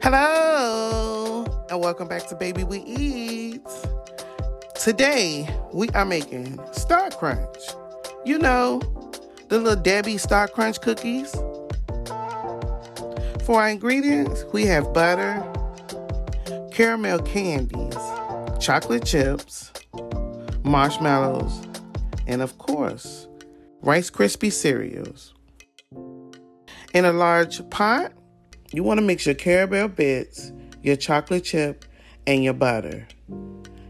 Hello, and welcome back to Baby We Eat. Today, we are making Star Crunch. You know, the little Debbie Star Crunch cookies. For our ingredients, we have butter, caramel candies, chocolate chips, marshmallows, and of course, Rice Krispie cereals. In a large pot, you want to mix your caramel bits, your chocolate chip, and your butter.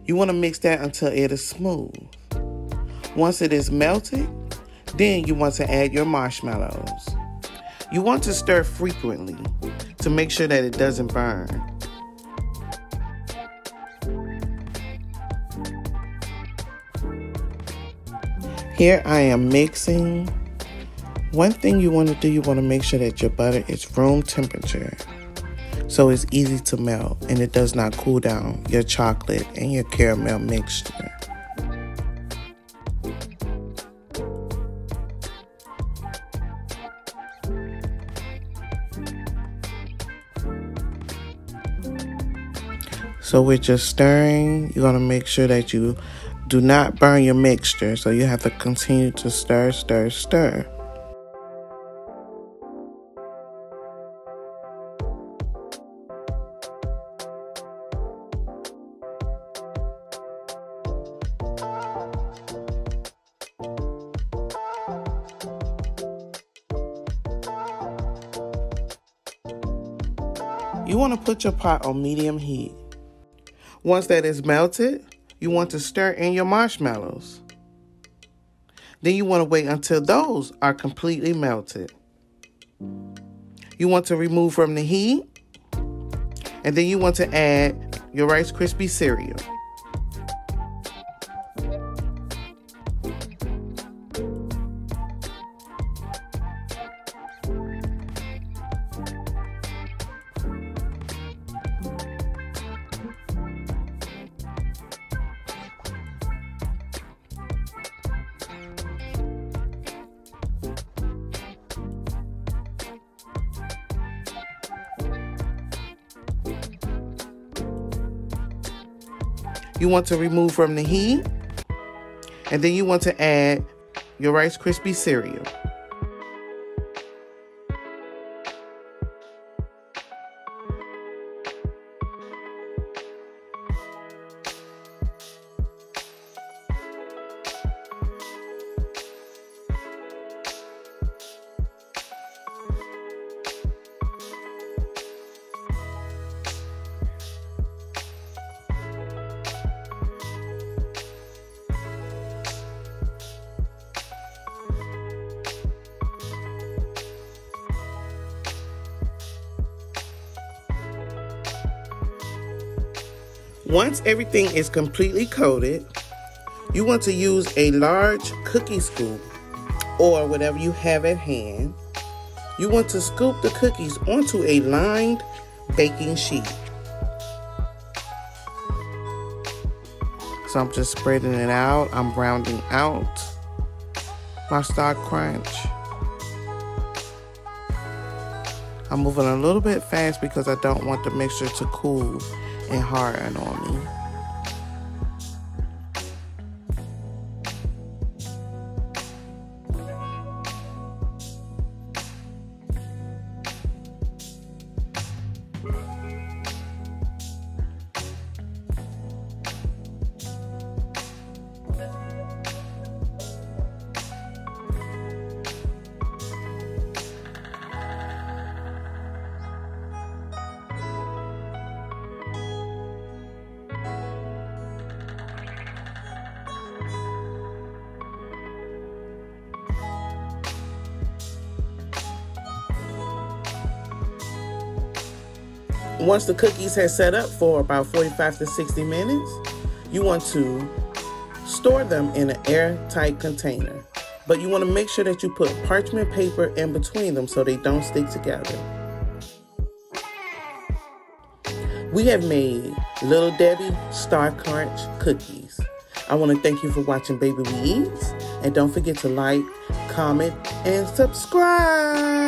You want to mix that until it is smooth. Once it is melted, then you want to add your marshmallows. You want to stir frequently to make sure that it doesn't burn. Here I am mixing. One thing you want to do, you want to make sure that your butter is room temperature so it's easy to melt and it does not cool down your chocolate and your caramel mixture. So we're just stirring. You're going to make sure that you do not burn your mixture, so you have to continue to stir, stir, stir. You want to put your pot on medium heat. Once that is melted, you want to stir in your marshmallows. Then you want to wait until those are completely melted. You want to remove from the heat, and then you want to add your Rice Krispie cereal. You want to remove from the heat, and then you want to add your Rice Krispie cereal. Once everything is completely coated, you want to use a large cookie scoop or whatever you have at hand. You want to scoop the cookies onto a lined baking sheet. So I'm just spreading it out. I'm rounding out my Star Crunch. I'm moving a little bit fast because I don't want the mixture to cool and harden on me. Once the cookies have set up for about 45 to 60 minutes, you want to store them in an airtight container. But you want to make sure that you put parchment paper in between them so they don't stick together. We have made Little Debbie Star Crunch cookies. I want to thank you for watching Baby We Eat. And don't forget to like, comment, and subscribe.